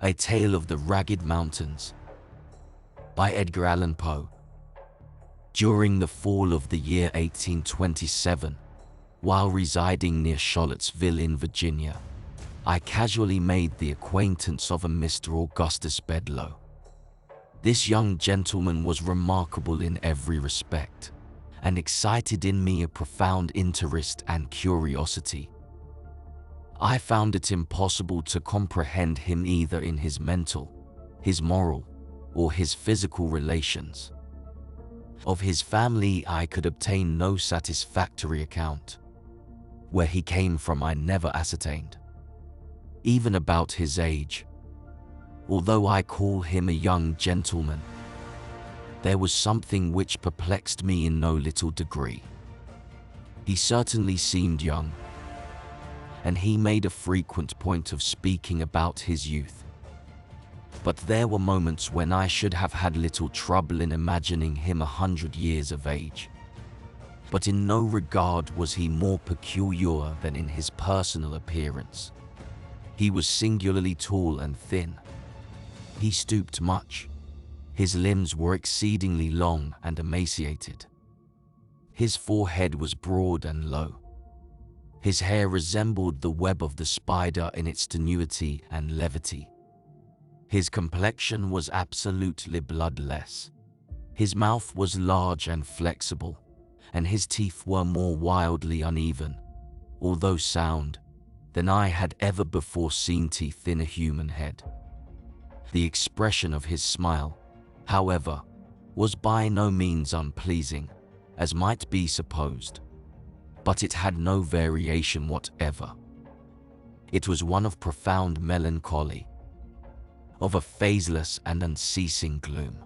A Tale of the Ragged Mountains by Edgar Allan Poe. During the fall of the year 1827, while residing near Charlottesville in Virginia, I casually made the acquaintance of a Mr. Augustus Bedloe. This young gentleman was remarkable in every respect, and excited in me a profound interest and curiosity. I found it impossible to comprehend him either in his mental, his moral, or his physical relations. Of his family I could obtain no satisfactory account. Where he came from I never ascertained. Even about his age, although I call him a young gentleman, there was something which perplexed me in no little degree. He certainly seemed young, and he made a frequent point of speaking about his youth. But there were moments when I should have had little trouble in imagining him 100 years of age. But in no regard was he more peculiar than in his personal appearance. He was singularly tall and thin. He stooped much. His limbs were exceedingly long and emaciated. His forehead was broad and low. His hair resembled the web of the spider in its tenuity and levity. His complexion was absolutely bloodless. His mouth was large and flexible, and his teeth were more wildly uneven, although sound, than I had ever before seen teeth in a human head. The expression of his smile, however, was by no means unpleasing, as might be supposed, but it had no variation whatever. It was one of profound melancholy, of a phaseless and unceasing gloom.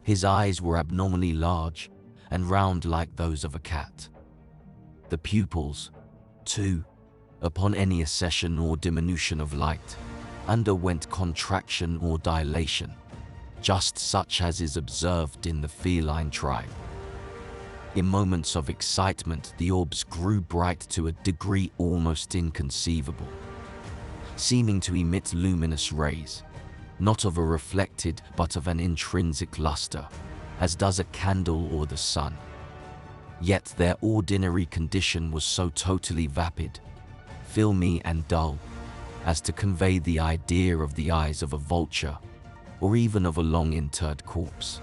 His eyes were abnormally large and round like those of a cat. The pupils, too, upon any accession or diminution of light, underwent contraction or dilation, just such as is observed in the feline tribe. In moments of excitement, the orbs grew bright to a degree almost inconceivable, seeming to emit luminous rays, not of a reflected but of an intrinsic luster, as does a candle or the sun. Yet their ordinary condition was so totally vapid, filmy and dull, as to convey the idea of the eyes of a vulture, or even of a long-interred corpse.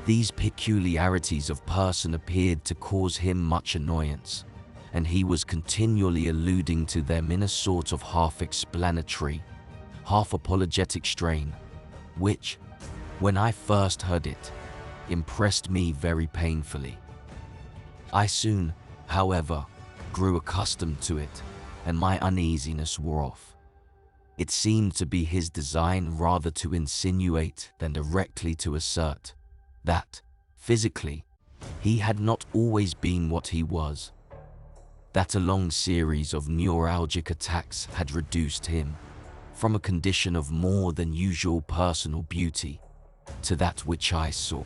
These peculiarities of person appeared to cause him much annoyance, and he was continually alluding to them in a sort of half-explanatory, half-apologetic strain, which, when I first heard it, impressed me very painfully. I soon, however, grew accustomed to it, and my uneasiness wore off. It seemed to be his design rather to insinuate than directly to assert that, physically, he had not always been what he was, that a long series of neuralgic attacks had reduced him from a condition of more than usual personal beauty to that which I saw.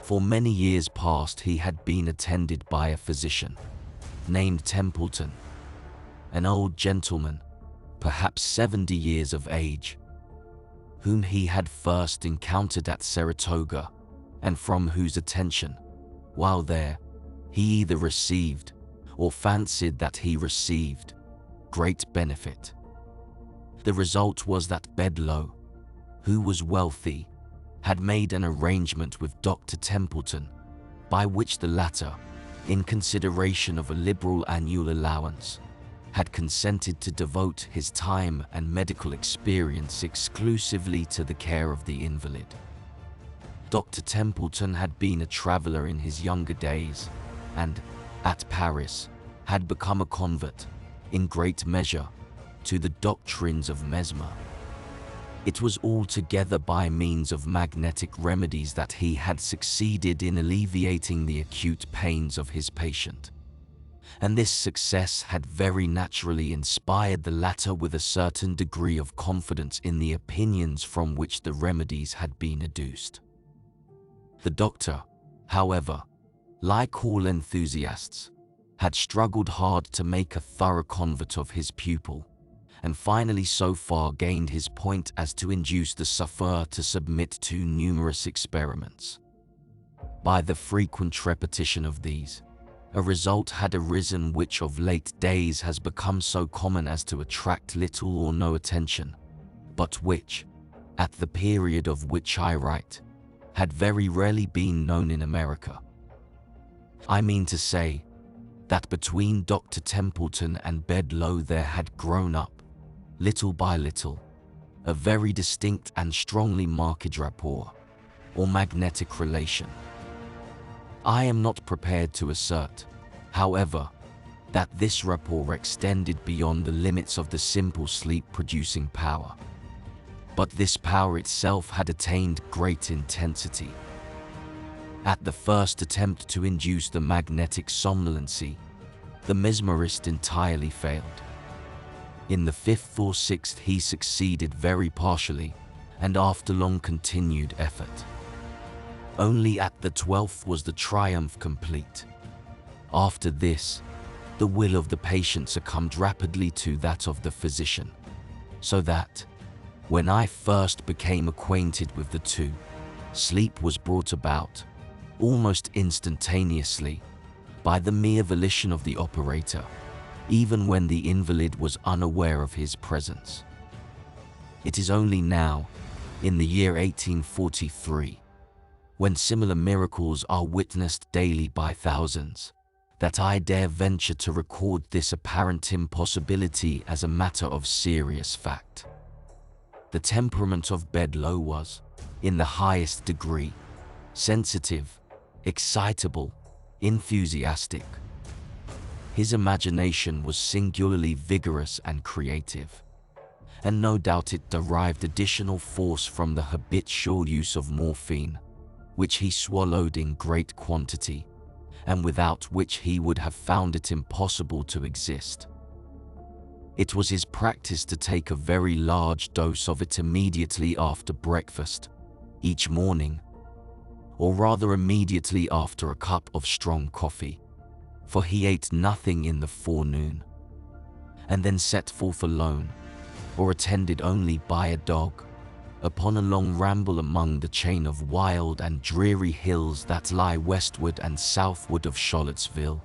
For many years past he had been attended by a physician named Templeton, an old gentleman, perhaps 70 years of age, whom he had first encountered at Saratoga, and from whose attention, while there, he either received, or fancied that he received, great benefit. The result was that Bedloe, who was wealthy, had made an arrangement with Dr. Templeton, by which the latter, in consideration of a liberal annual allowance, had consented to devote his time and medical experience exclusively to the care of the invalid. Dr. Templeton had been a traveler in his younger days, and, at Paris, had become a convert, in great measure, to the doctrines of Mesmer. It was altogether by means of magnetic remedies that he had succeeded in alleviating the acute pains of his patient, and this success had very naturally inspired the latter with a certain degree of confidence in the opinions from which the remedies had been adduced. The doctor, however, like all enthusiasts, had struggled hard to make a thorough convert of his pupil, and finally so far gained his point as to induce the sufferer to submit to numerous experiments. By the frequent repetition of these, a result had arisen which of late days has become so common as to attract little or no attention, but which, at the period of which I write, had very rarely been known in America. I mean to say that between Dr. Templeton and Bedloe there had grown up, little by little, a very distinct and strongly marked rapport, or magnetic relation. I am not prepared to assert, however, that this rapport extended beyond the limits of the simple sleep-producing power. But this power itself had attained great intensity. At the first attempt to induce the magnetic somnolency, the mesmerist entirely failed. In the fifth or sixth he succeeded very partially, and after long continued effort. Only at the 12th was the triumph complete. After this, the will of the patient succumbed rapidly to that of the physician, so that, when I first became acquainted with the two, sleep was brought about, almost instantaneously, by the mere volition of the operator, even when the invalid was unaware of his presence. It is only now, in the year 1843, when similar miracles are witnessed daily by thousands, that I dare venture to record this apparent impossibility as a matter of serious fact. The temperament of Bedloe was, in the highest degree, sensitive, excitable, enthusiastic. His imagination was singularly vigorous and creative, and no doubt it derived additional force from the habitual use of morphine, which he swallowed in great quantity, and without which he would have found it impossible to exist. It was his practice to take a very large dose of it immediately after breakfast, each morning, or rather immediately after a cup of strong coffee, for he ate nothing in the forenoon, and then set forth alone, or attended only by a dog, upon a long ramble among the chain of wild and dreary hills that lie westward and southward of Charlottesville,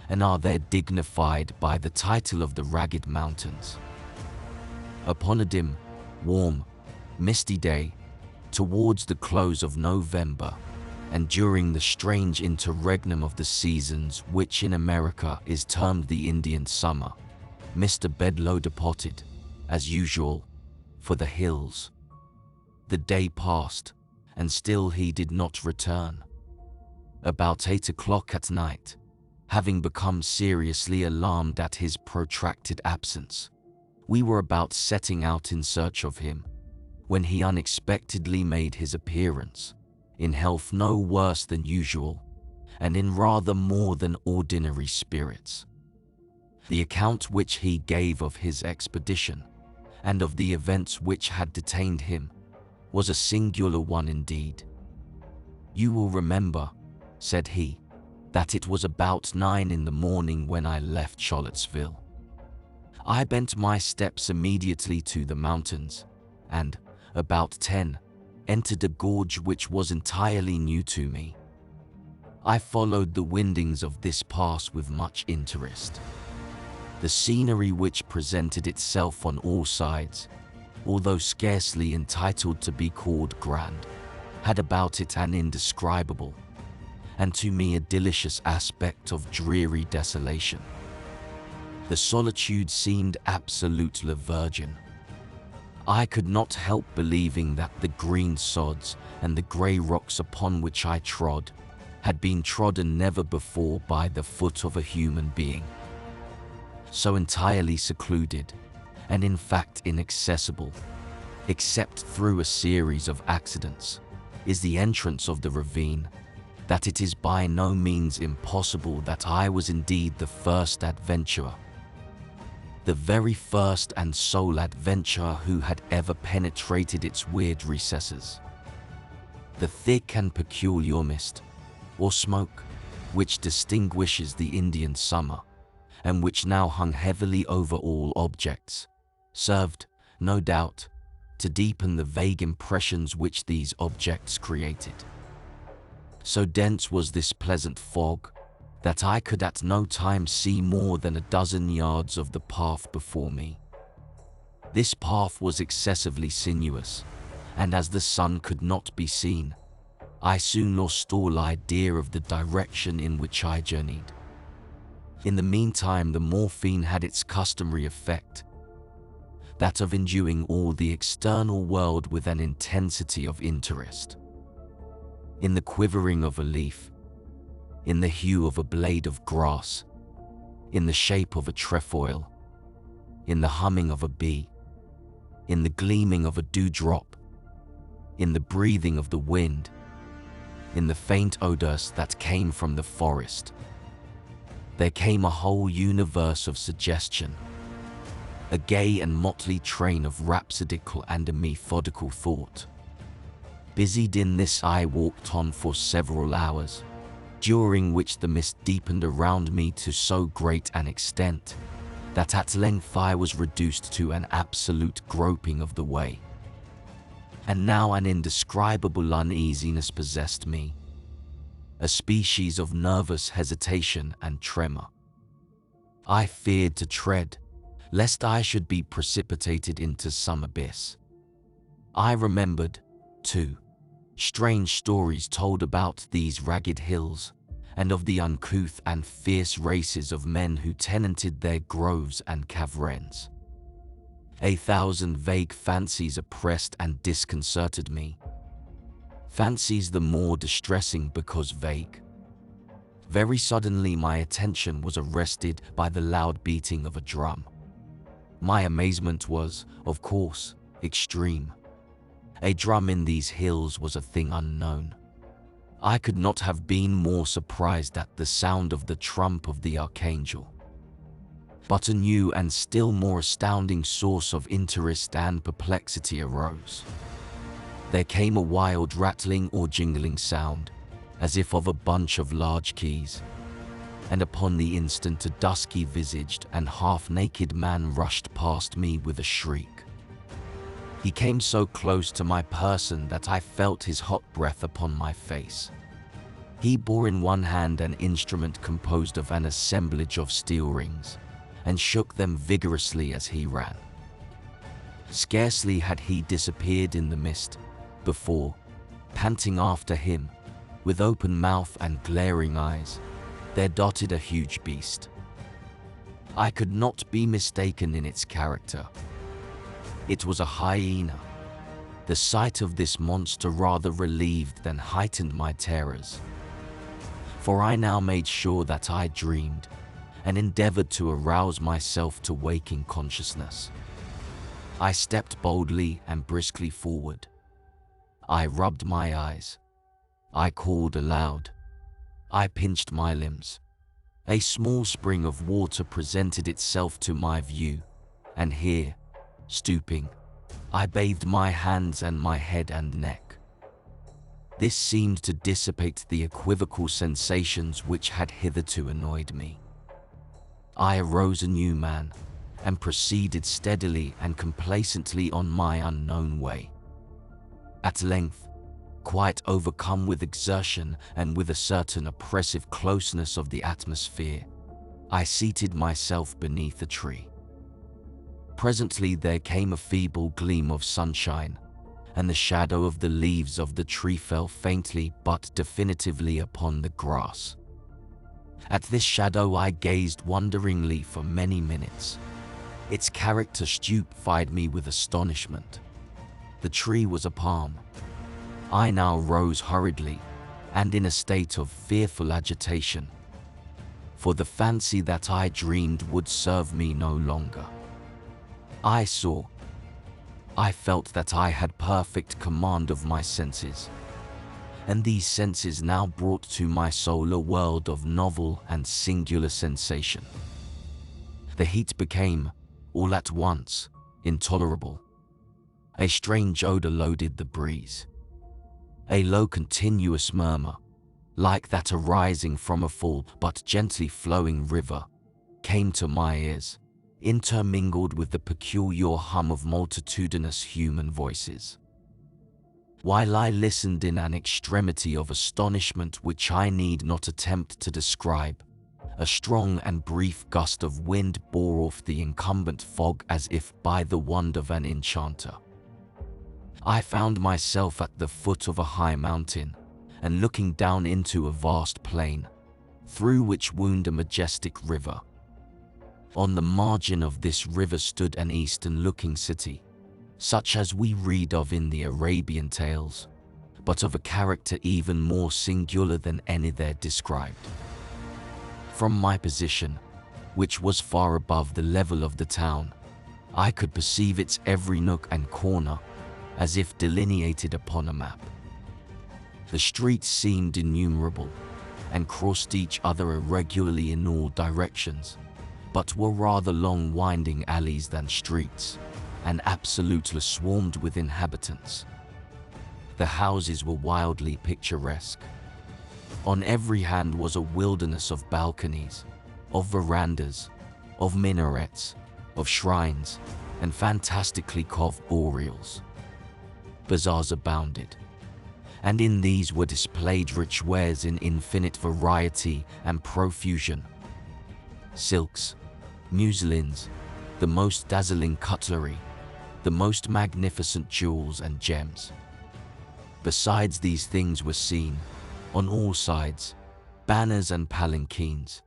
and are there dignified by the title of the Ragged Mountains. Upon a dim, warm, misty day, towards the close of November, and during the strange interregnum of the seasons which in America is termed the Indian summer, Mr. Bedloe departed, as usual, for the hills. The day passed, and still he did not return. About 8 o'clock at night, having become seriously alarmed at his protracted absence, we were about setting out in search of him, when he unexpectedly made his appearance, in health no worse than usual, and in rather more than ordinary spirits. The account which he gave of his expedition, and of the events which had detained him, was a singular one indeed. "You will remember," said he, "that it was about 9 in the morning when I left Charlottesville. I bent my steps immediately to the mountains, and, about 10, entered a gorge which was entirely new to me. I followed the windings of this pass with much interest. The scenery which presented itself on all sides, although scarcely entitled to be called grand, had about it an indescribable, and to me a delicious aspect of dreary desolation. The solitude seemed absolutely virgin. I could not help believing that the green sods and the grey rocks upon which I trod had been trodden never before by the foot of a human being. So entirely secluded, and in fact inaccessible, except through a series of accidents, is the entrance of the ravine, that it is by no means impossible that I was indeed the first adventurer, the very first and sole adventurer who had ever penetrated its weird recesses. The thick and peculiar mist, or smoke, which distinguishes the Indian summer, and which now hung heavily over all objects, served, no doubt, to deepen the vague impressions which these objects created. So dense was this pleasant fog that I could at no time see more than a dozen yards of the path before me. This path was excessively sinuous, and as the sun could not be seen, I soon lost all idea of the direction in which I journeyed. In the meantime, the morphine had its customary effect, that of enduing all the external world with an intensity of interest. In the quivering of a leaf, in the hue of a blade of grass, in the shape of a trefoil, in the humming of a bee, in the gleaming of a dewdrop, in the breathing of the wind, in the faint odors that came from the forest, there came a whole universe of suggestion, a gay and motley train of rhapsodical and methodical thought. Busied in this, I walked on for several hours, during which the mist deepened around me to so great an extent that at length I was reduced to an absolute groping of the way. And now an indescribable uneasiness possessed me, a species of nervous hesitation and tremor. I feared to tread, lest I should be precipitated into some abyss. I remembered, too, strange stories told about these ragged hills, and of the uncouth and fierce races of men who tenanted their groves and caverns. 1,000 vague fancies oppressed and disconcerted me, fancies the more distressing because vague. Very suddenly my attention was arrested by the loud beating of a drum. My amazement was, of course, extreme. A drum in these hills was a thing unknown. I could not have been more surprised at the sound of the trump of the archangel. But a new and still more astounding source of interest and perplexity arose. There came a wild rattling or jingling sound, as if of a bunch of large keys, and upon the instant a dusky-visaged and half-naked man rushed past me with a shriek. He came so close to my person that I felt his hot breath upon my face. He bore in one hand an instrument composed of an assemblage of steel rings, and shook them vigorously as he ran. Scarcely had he disappeared in the mist, before, panting after him, with open mouth and glaring eyes, there darted a huge beast. I could not be mistaken in its character. It was a hyena. The sight of this monster rather relieved than heightened my terrors, for I now made sure that I dreamed, and endeavored to arouse myself to waking consciousness. I stepped boldly and briskly forward. I rubbed my eyes. I called aloud. I pinched my limbs. A small spring of water presented itself to my view, and here, stooping, I bathed my hands and my head and neck. This seemed to dissipate the equivocal sensations which had hitherto annoyed me. I arose a new man, and proceeded steadily and complacently on my unknown way. At length, quite overcome with exertion and with a certain oppressive closeness of the atmosphere, I seated myself beneath a tree. Presently there came a feeble gleam of sunshine, and the shadow of the leaves of the tree fell faintly but definitively upon the grass. At this shadow I gazed wonderingly for many minutes. Its character stupefied me with astonishment. The tree was a palm. I now rose hurriedly, and in a state of fearful agitation, for the fancy that I dreamed would serve me no longer. I saw. I felt that I had perfect command of my senses, and these senses now brought to my soul a world of novel and singular sensation. The heat became, all at once, intolerable. A strange odor loaded the breeze. A low continuous murmur, like that arising from a full but gently flowing river, came to my ears, intermingled with the peculiar hum of multitudinous human voices. While I listened in an extremity of astonishment which I need not attempt to describe, a strong and brief gust of wind bore off the incumbent fog as if by the wand of an enchanter. I found myself at the foot of a high mountain and looking down into a vast plain, through which wound a majestic river. On the margin of this river stood an eastern-looking city, such as we read of in the Arabian tales, but of a character even more singular than any there described. From my position, which was far above the level of the town, I could perceive its every nook and corner, as if delineated upon a map. The streets seemed innumerable, and crossed each other irregularly in all directions, but were rather long winding alleys than streets, and absolutely swarmed with inhabitants. The houses were wildly picturesque. On every hand was a wilderness of balconies, of verandas, of minarets, of shrines, and fantastically carved oriels. Bazaars abounded, and in these were displayed rich wares in infinite variety and profusion. Silks, muslins, the most dazzling cutlery, the most magnificent jewels and gems. Besides these things were seen, on all sides, banners and palanquins,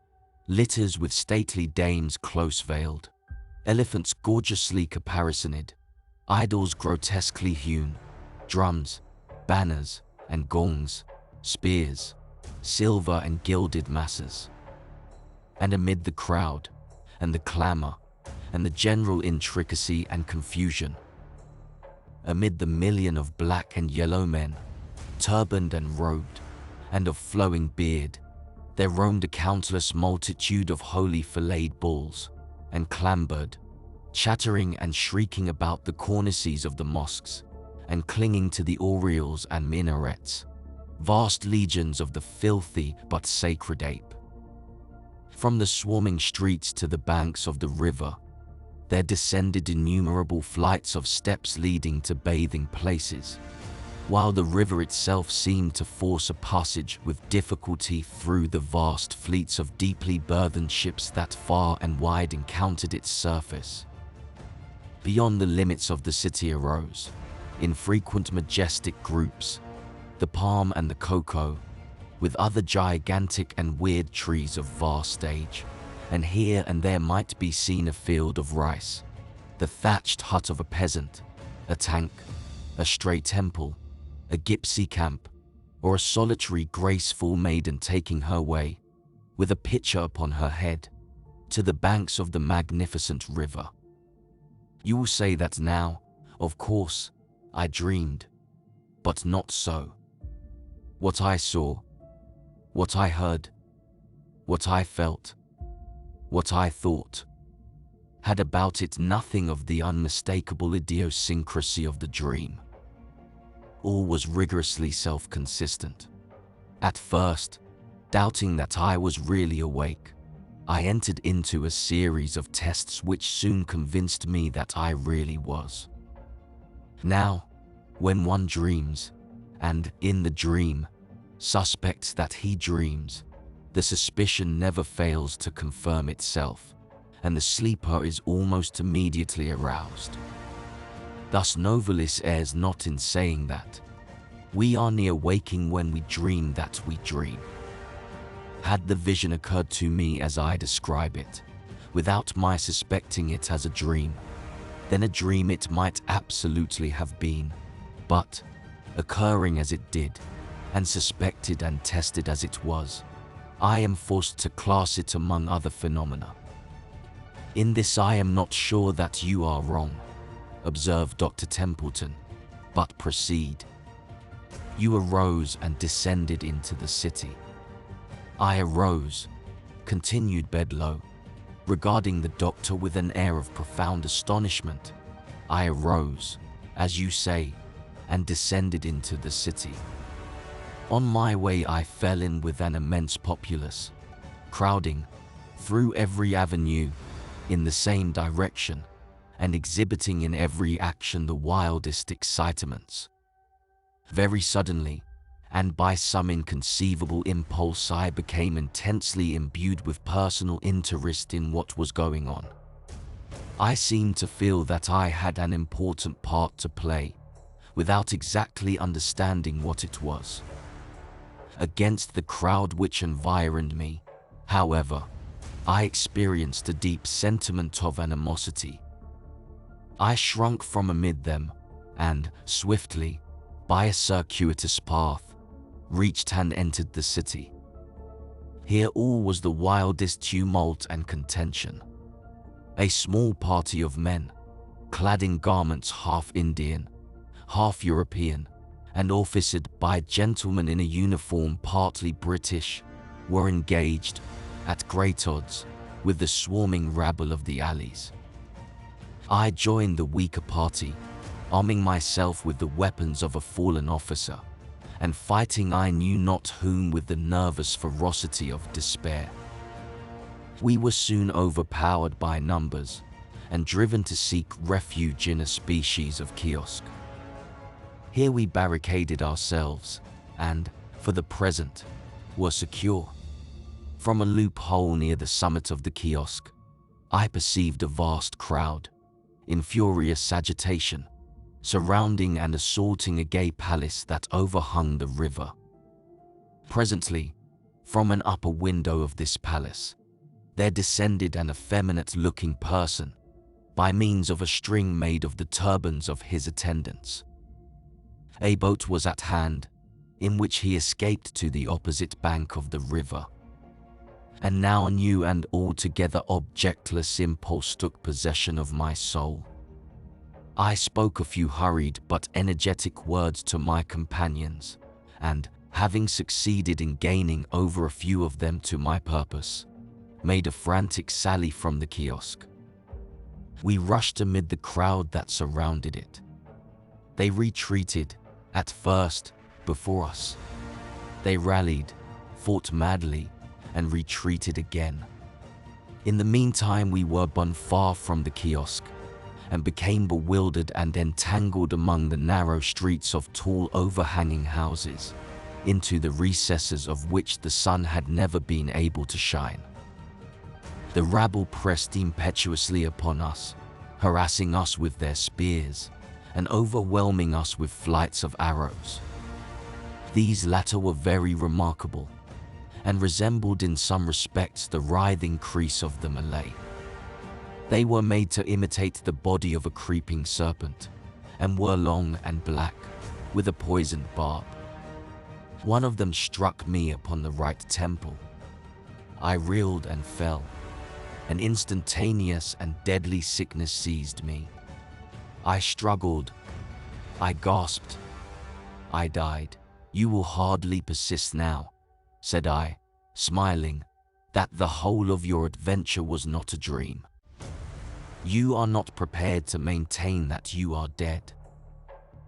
litters with stately dames close veiled, elephants gorgeously caparisoned, idols grotesquely hewn, drums, banners and gongs, spears, silver and gilded masses. And amid the crowd, and the clamor, and the general intricacy and confusion, amid the million of black and yellow men, turbaned and robed, and of flowing beard, there roamed a countless multitude of holy filleted bulls, and clambered, chattering and shrieking about the cornices of the mosques, and clinging to the oriels and minarets, vast legions of the filthy but sacred ape. From the swarming streets to the banks of the river, there descended innumerable flights of steps leading to bathing places, while the river itself seemed to force a passage with difficulty through the vast fleets of deeply burthened ships that far and wide encountered its surface. Beyond the limits of the city arose, in frequent majestic groups, the palm and the cocoa, with other gigantic and weird trees of vast age, and here and there might be seen a field of rice, the thatched hut of a peasant, a tank, a stray temple, a gypsy camp, or a solitary graceful maiden taking her way, with a pitcher upon her head, to the banks of the magnificent river. You will say that now, of course, I dreamed, but not so. What I saw, what I heard, what I felt, what I thought, had about it nothing of the unmistakable idiosyncrasy of the dream. All was rigorously self-consistent. At first, doubting that I was really awake, I entered into a series of tests which soon convinced me that I really was. Now, when one dreams, and, in the dream, suspects that he dreams, the suspicion never fails to confirm itself, and the sleeper is almost immediately aroused. Thus Novalis errs not in saying that we are near waking when we dream that we dream. Had the vision occurred to me as I describe it, without my suspecting it as a dream, then a dream it might absolutely have been, but, occurring as it did, and suspected and tested as it was, I am forced to class it among other phenomena. In this I am not sure that you are wrong, observed Dr. Templeton, but proceed. You arose and descended into the city. I arose, continued Bedloe, regarding the doctor with an air of profound astonishment. I arose, as you say, and descended into the city. On my way I fell in with an immense populace, crowding, through every avenue, in the same direction, and exhibiting in every action the wildest excitements. Very suddenly, and by some inconceivable impulse, I became intensely imbued with personal interest in what was going on. I seemed to feel that I had an important part to play, without exactly understanding what it was. Against the crowd which environed me, however, I experienced a deep sentiment of animosity. I shrunk from amid them, and, swiftly, by a circuitous path, reached and entered the city. Here all was the wildest tumult and contention. A small party of men, clad in garments half Indian, half European, and officered by gentlemen in a uniform partly British, were engaged, at great odds, with the swarming rabble of the alleys. I joined the weaker party, arming myself with the weapons of a fallen officer, and fighting I knew not whom with the nervous ferocity of despair. We were soon overpowered by numbers, and driven to seek refuge in a species of kiosk. Here we barricaded ourselves, and, for the present, were secure. From a loophole near the summit of the kiosk, I perceived a vast crowd, in furious agitation, surrounding and assaulting a gay palace that overhung the river. Presently, from an upper window of this palace, there descended an effeminate-looking person, by means of a string made of the turbans of his attendants. A boat was at hand, in which he escaped to the opposite bank of the river. And now a new and altogether objectless impulse took possession of my soul. I spoke a few hurried but energetic words to my companions, and, having succeeded in gaining over a few of them to my purpose, made a frantic sally from the kiosk. We rushed amid the crowd that surrounded it. They retreated, at first, before us. They rallied, fought madly, and retreated again. In the meantime we were but far from the kiosk, and became bewildered and entangled among the narrow streets of tall overhanging houses, into the recesses of which the sun had never been able to shine. The rabble pressed impetuously upon us, harassing us with their spears, and overwhelming us with flights of arrows. These latter were very remarkable, and resembled in some respects the writhing crease of the Malay. They were made to imitate the body of a creeping serpent, and were long and black, with a poisoned barb. One of them struck me upon the right temple. I reeled and fell. An instantaneous and deadly sickness seized me. I struggled. I gasped. I died. "You will hardly persist now," said I, smiling, "that the whole of your adventure was not a dream. You are not prepared to maintain that you are dead."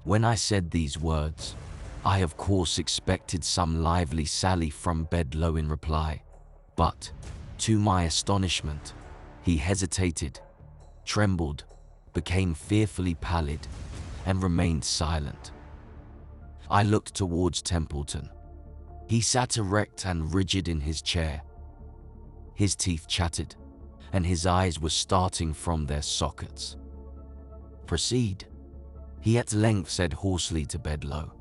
When I said these words, I of course expected some lively sally from Bedloe in reply, but, to my astonishment, he hesitated, trembled, became fearfully pallid, and remained silent. I looked towards Templeton. He sat erect and rigid in his chair. His teeth chattered, and his eyes were starting from their sockets. "Proceed," he at length said hoarsely to Bedloe.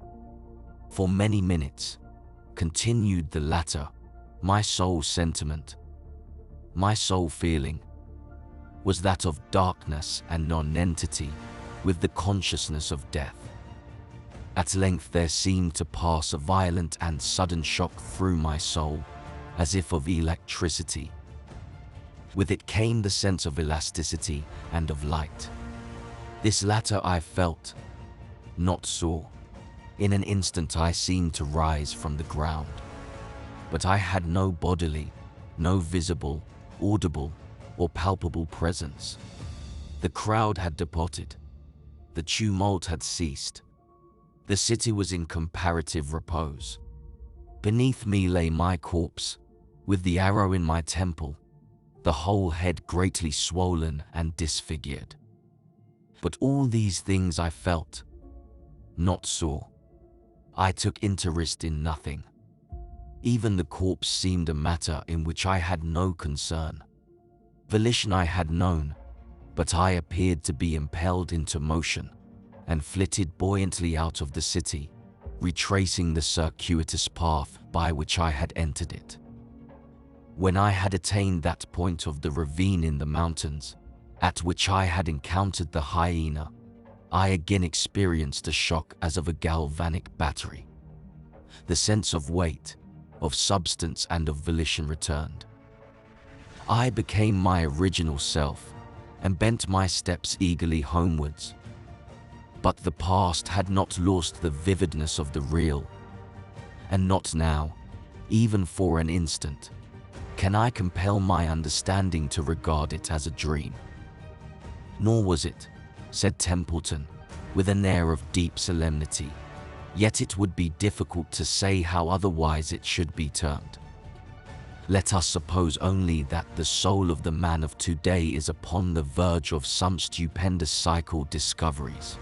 "For many minutes," continued the latter, "my sole sentiment, my sole feeling, was that of darkness and nonentity, with the consciousness of death. At length there seemed to pass a violent and sudden shock through my soul, as if of electricity. With it came the sense of elasticity and of light. This latter I felt, not saw. In an instant I seemed to rise from the ground. But I had no bodily, no visible, audible, or palpable presence. The crowd had departed. The tumult had ceased. The city was in comparative repose. Beneath me lay my corpse, with the arrow in my temple, the whole head greatly swollen and disfigured. But all these things I felt, not saw. I took interest in nothing. Even the corpse seemed a matter in which I had no concern. Volition I had known, but I appeared to be impelled into motion and flitted buoyantly out of the city, retracing the circuitous path by which I had entered it. When I had attained that point of the ravine in the mountains, at which I had encountered the hyena, I again experienced a shock as of a galvanic battery. The sense of weight, of substance and of volition returned. I became my original self and bent my steps eagerly homewards. But the past had not lost the vividness of the real, and not now, even for an instant, can I compel my understanding to regard it as a dream. Nor was it, said Templeton, with an air of deep solemnity, yet it would be difficult to say how otherwise it should be termed. Let us suppose only that the soul of the man of today is upon the verge of some stupendous cycle discoveries.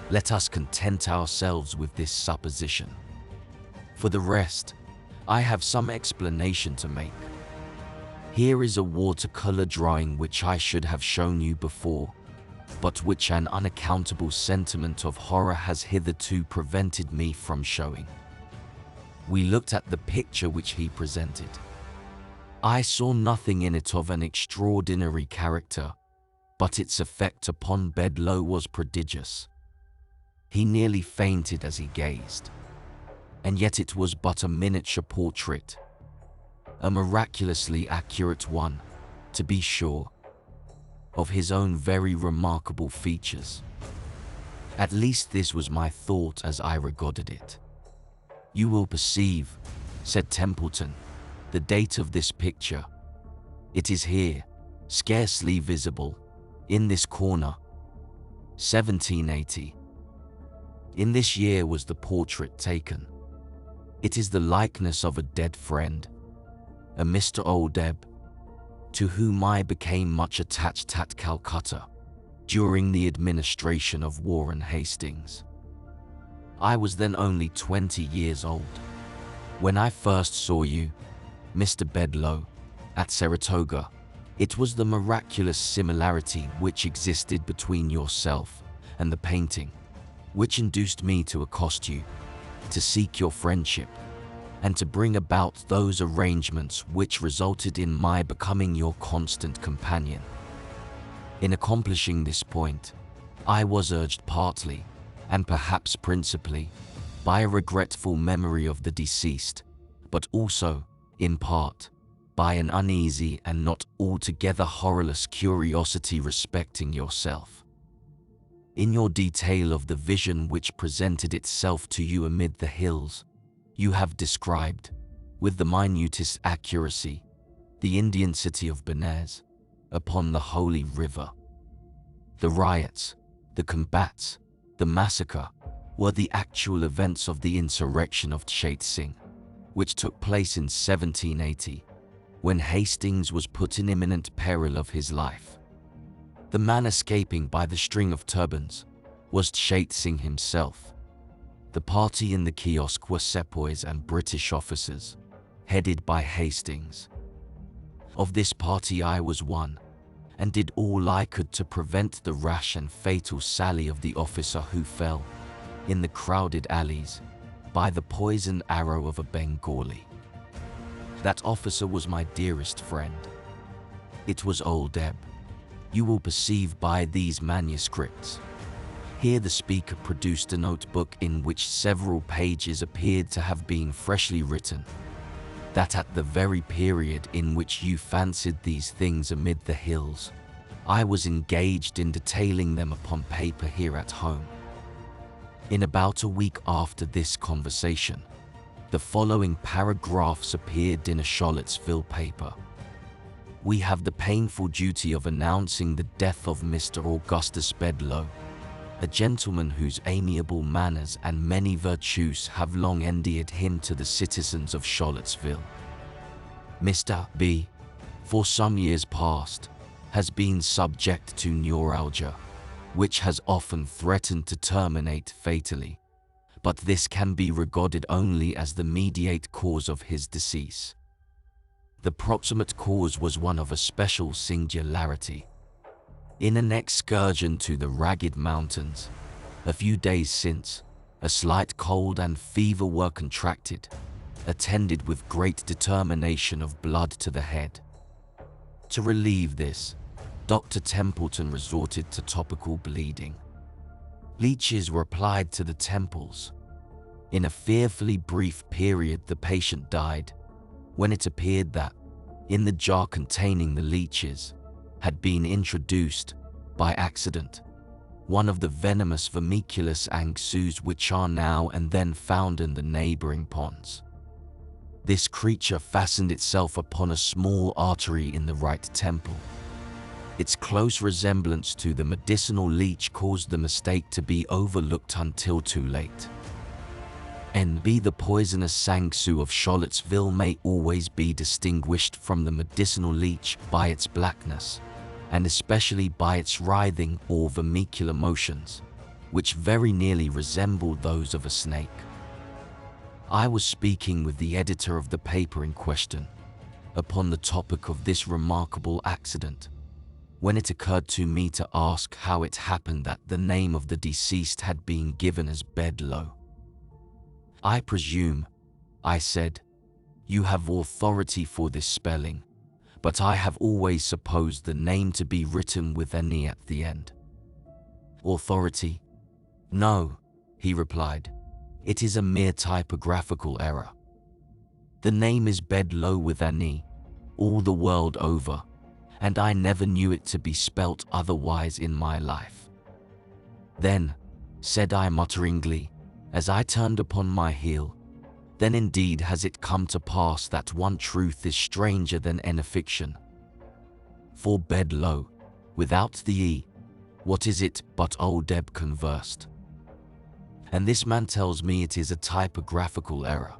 Let us content ourselves with this supposition. For the rest, I have some explanation to make. Here is a watercolor drawing which I should have shown you before, but which an unaccountable sentiment of horror has hitherto prevented me from showing. We looked at the picture which he presented. I saw nothing in it of an extraordinary character, but its effect upon Bedloe was prodigious. He nearly fainted as he gazed. And yet it was but a miniature portrait, a miraculously accurate one, to be sure, of his own very remarkable features. At least this was my thought as I regarded it. You will perceive, said Templeton, the date of this picture. It is here, scarcely visible, in this corner, 1780. In this year was the portrait taken. It is the likeness of a dead friend, a Mr. Oldeb, to whom I became much attached at Calcutta during the administration of Warren Hastings. I was then only 20 years old. When I first saw you, Mr. Bedloe, at Saratoga, it was the miraculous similarity which existed between yourself and the painting, which induced me to accost you, to seek your friendship, and to bring about those arrangements which resulted in my becoming your constant companion. In accomplishing this point, I was urged partly, and perhaps principally, by a regretful memory of the deceased, but also, in part, by an uneasy and not altogether horrorless curiosity respecting yourself. In your detail of the vision which presented itself to you amid the hills, you have described, with the minutest accuracy, the Indian city of Benares, upon the Holy River. The riots, the combats, the massacre, were the actual events of the insurrection of Chait Singh, which took place in 1780, when Hastings was put in imminent peril of his life. The man escaping by the string of turbans was Chait Singh himself. The party in the kiosk were sepoys and British officers, headed by Hastings. Of this party I was one, and did all I could to prevent the rash and fatal sally of the officer who fell, in the crowded alleys, by the poisoned arrow of a Bengali. That officer was my dearest friend. It was old Deb. You will perceive by these manuscripts. Here the speaker produced a notebook in which several pages appeared to have been freshly written, that at the very period in which you fancied these things amid the hills, I was engaged in detailing them upon paper here at home. In about a week after this conversation, the following paragraphs appeared in a Charlottesville paper. We have the painful duty of announcing the death of Mr. Augustus Bedloe, a gentleman whose amiable manners and many virtues have long endeared him to the citizens of Charlottesville. Mr. B. for some years past, has been subject to neuralgia, which has often threatened to terminate fatally, but this can be regarded only as the mediate cause of his decease. The proximate cause was one of a special singularity. In an excursion to the Ragged Mountains, a few days since, a slight cold and fever were contracted, attended with great determination of blood to the head. To relieve this, Dr. Templeton resorted to topical bleeding. Leeches were applied to the temples. In a fearfully brief period, the patient died, when it appeared that, in the jar containing the leeches, had been introduced, by accident, one of the venomous vermiculous angsus which are now and then found in the neighboring ponds. This creature fastened itself upon a small artery in the right temple. Its close resemblance to the medicinal leech caused the mistake to be overlooked until too late. N.B. The poisonous sangsu of Charlottesville may always be distinguished from the medicinal leech by its blackness, and especially by its writhing or vermicular motions, which very nearly resembled those of a snake. I was speaking with the editor of the paper in question, upon the topic of this remarkable accident, when it occurred to me to ask how it happened that the name of the deceased had been given as Bedloe. "I presume," I said, "you have authority for this spelling, but I have always supposed the name to be written with an E at the end." "Authority? No," he replied. "It is a mere typographical error. The name is Bedloe with an E, all the world over, and I never knew it to be spelt otherwise in my life." "Then," said I mutteringly, as I turned upon my heel, "then indeed has it come to pass that one truth is stranger than any fiction. For Bedloe, without the E, what is it but old Deb conversed? And this man tells me it is a typographical error.